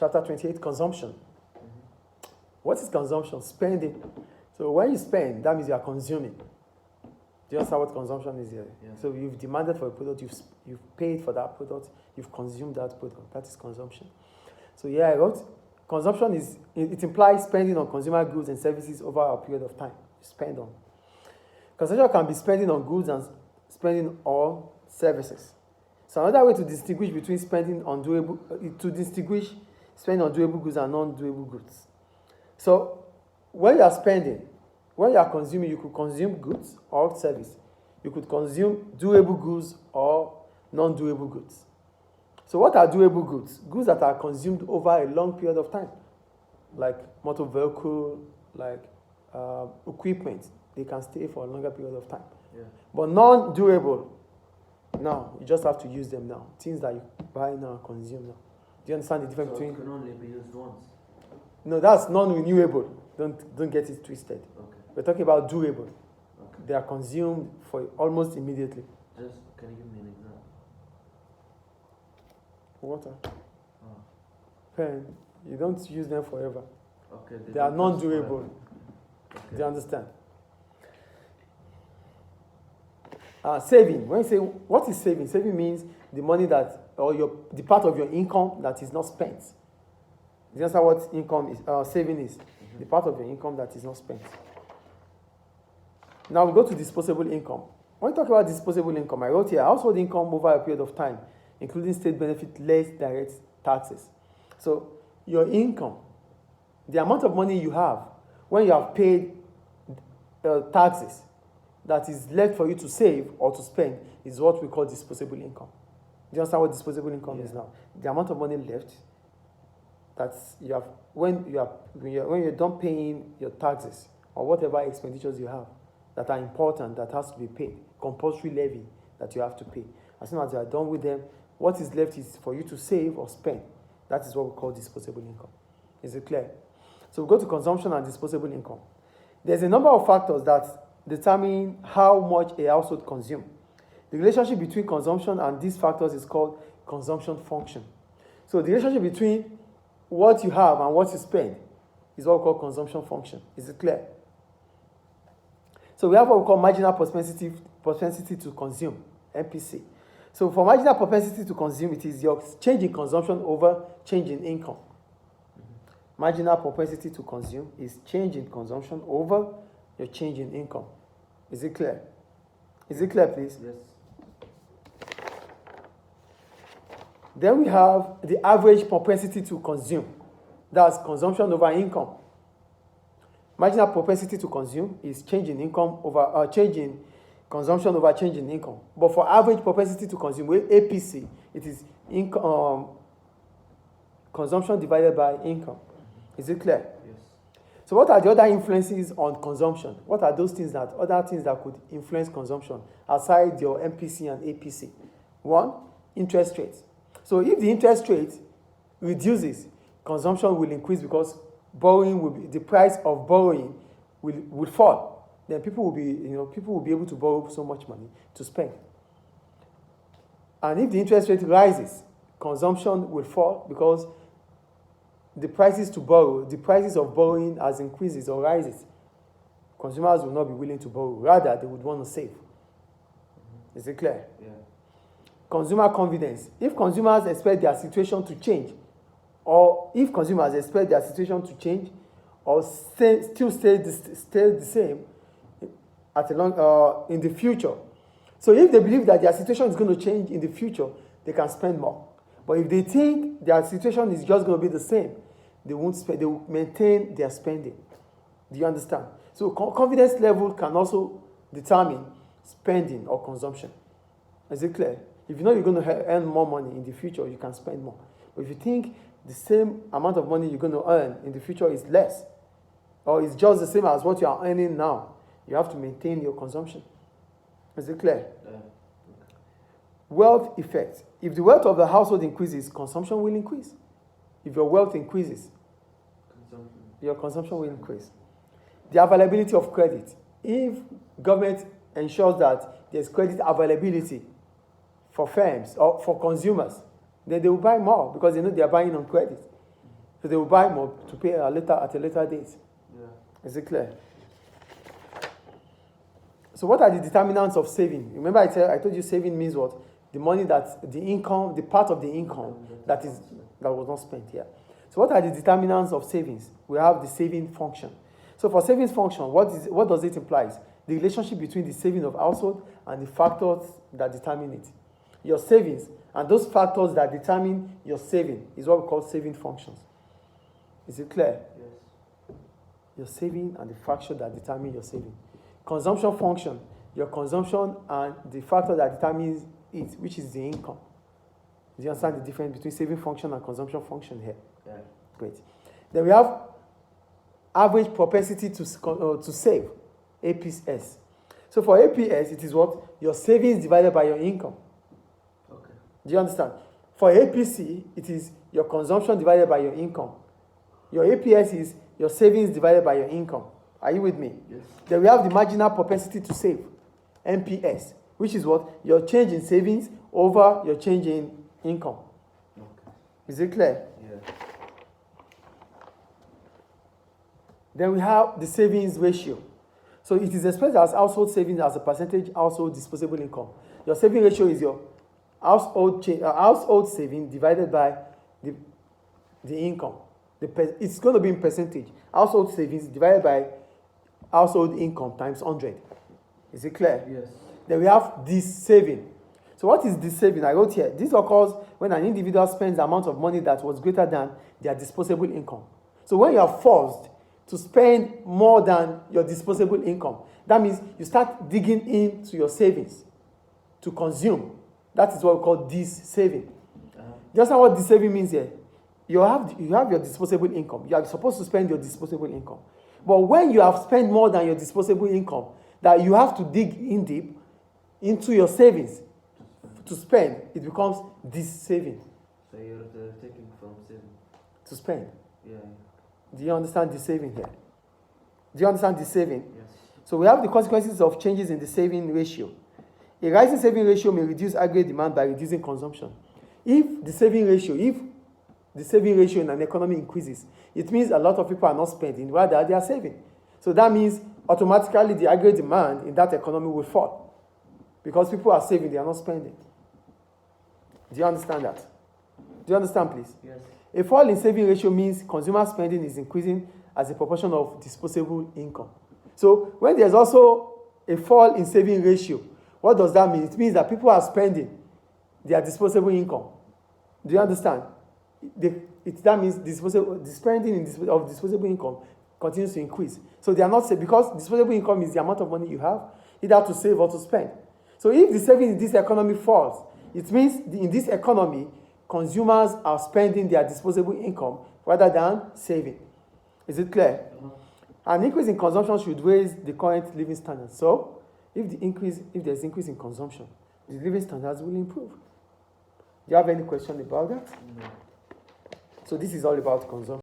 chapter 28, consumption. What is consumption? Spending. So when you spend, that means you are consuming. Do you understand what consumption is here? Yeah. So you've demanded for a product, you've paid for that product, you've consumed that product. That is consumption. So yeah, I wrote, consumption it implies spending on consumer goods and services over a period of time. You spend on. Consumption can be spending on goods and spending on services. So another way to distinguish between spending on durable goods and non-durable goods. So when you are spending, when you are consuming, you could consume goods or service. You could consume durable goods or non-durable goods. So what are durable goods? Goods that are consumed over a long period of time, like motor vehicle, like equipment. They can stay for a longer period of time. Yeah. But non-durable, now you just have to use them now. Things that you buy now, consume now. Do you understand the difference between? It can only be used once. No, that's non-renewable. Don't get it twisted. Okay. We're talking about durable. Okay. They are consumed for almost immediately. Just can you give me an example? Water, Oh. pen. You don't use them forever. Okay. They are non-durable. Okay. Do you understand? Saving. When you say what is saving? Saving means the money that the part of your income that is not spent. Do you understand what income is? Saving is the part of your income that is not spent. Now we go to disposable income. When we talk about disposable income, I wrote here household income over a period of time, including state benefit less direct taxes. So your income, the amount of money you have when you have paid taxes, that is left for you to save or to spend is what we call disposable income. Do you understand what disposable income is now? The amount of money left that you have when you're done paying your taxes or whatever expenditures you have that are important that has to be paid, compulsory levy that you have to pay. As soon as you are done with them, what is left is for you to save or spend. That is what we call disposable income. Is it clear? So we go to consumption and disposable income. There's a number of factors that determine how much a household consumes. The relationship between consumption and these factors is called consumption function. So the relationship between what you have and what you spend is what we call consumption function. Is it clear? So we have what we call marginal propensity to consume, MPC. So for marginal propensity to consume, it is your change in consumption over change in income. Marginal propensity to consume is change in consumption over your change in income. Is it clear? Is it clear, please? Yes. Then we have the average propensity to consume. That's consumption over income. Marginal propensity to consume is change in income over change in consumption over change in income. But for average propensity to consume, with APC, it is consumption divided by income. Is it clear? Yes. So what are the other influences on consumption? What are those things other things that could influence consumption aside your MPC and APC? One, interest rates. So if the interest rate reduces, consumption will increase because the price of borrowing will fall. Then people will be able to borrow so much money to spend. And if the interest rate rises, consumption will fall because the prices of borrowing as increases or rises. Consumers will not be willing to borrow. Rather, they would want to save. Mm-hmm. Is it clear? Yeah. Consumer confidence. If consumers expect their situation to change, or if consumers expect their situation to change, or still stay the same in the future. So if they believe that their situation is going to change in the future, they can spend more. But if they think their situation is just going to be the same, they won't spend. They will maintain their spending. Do you understand? So confidence level can also determine spending or consumption. Is it clear? If you know you're going to earn more money in the future, you can spend more. But if you think the same amount of money you're going to earn in the future is less, or it's just the same as what you are earning now, you have to maintain your consumption. Is it clear? Okay. Wealth effect. If the wealth of the household increases, consumption will increase. If your wealth increases, your consumption will increase. The availability of credit. If government ensures that there's credit availability for firms or for consumers, then they will buy more because they know they are buying on credit. So they will buy more to pay at a later date. Yeah. Is it clear? So what are the determinants of saving? Remember I told you saving means what? The money that, the income, the part of the income that was not spent here. So what are the determinants of savings? We have the saving function. So for savings function, what does it imply? The relationship between the saving of household and the factors that determine it. Your savings and those factors that determine your saving is what we call saving functions. Is it clear? Yes. Your saving and the factor that determine your saving. Consumption function, your consumption and the factor that determines it, which is the income. Do you understand the difference between saving function and consumption function here? Yeah. Great. Then we have average propensity to save, APS. So for APS, it is what? Your savings divided by your income. Okay. Do you understand? For APC, it is your consumption divided by your income. Your APS is your savings divided by your income. Are you with me? Yes. Then we have the marginal propensity to save, MPS, which is what? Your change in savings over your change in income. Okay. Is it clear? Yeah. Then we have the savings ratio. So it is expressed as household savings as a percentage household disposable income. Your saving ratio is your household saving divided by the income. It's going to be in percentage. Household savings divided by household income times 100. Is it clear? Yes. Then we have this saving. So what is this saving? I wrote here. This occurs when an individual spends the amount of money that was greater than their disposable income. So when you are forced to spend more than your disposable income, that means you start digging into your savings to consume. That is what we call this saving. Do you understand what this saving means here? You have your disposable income. You are supposed to spend your disposable income. But when you have spent more than your disposable income, that you have to dig in deep into your savings to spend, it becomes this saving. So you're taking from saving. To spend. Yeah. Do you understand the saving here? Do you understand the saving? Yes. So we have the consequences of changes in the saving ratio. A rising saving ratio may reduce aggregate demand by reducing consumption. If the saving ratio in an economy increases, it means a lot of people are not spending, rather they are saving. So that means automatically the aggregate demand in that economy will fall. Because people are saving, they are not spending. Do you understand that? Do you understand, please? Yes. A fall in saving ratio means consumer spending is increasing as a proportion of disposable income. So when there's also a fall in saving ratio, what does that mean? It means that people are spending their disposable income. Do you understand? That means the spending of disposable income continues to increase. So they are not saving, because disposable income is the amount of money you have, either to save or to spend. So if the saving in this economy falls, it means in this economy, consumers are spending their disposable income rather than saving. Is it clear? An increase in consumption should raise the current living standards. So if there's increase in consumption, the living standards will improve. Do you have any question about that? No. So this is all about consumption.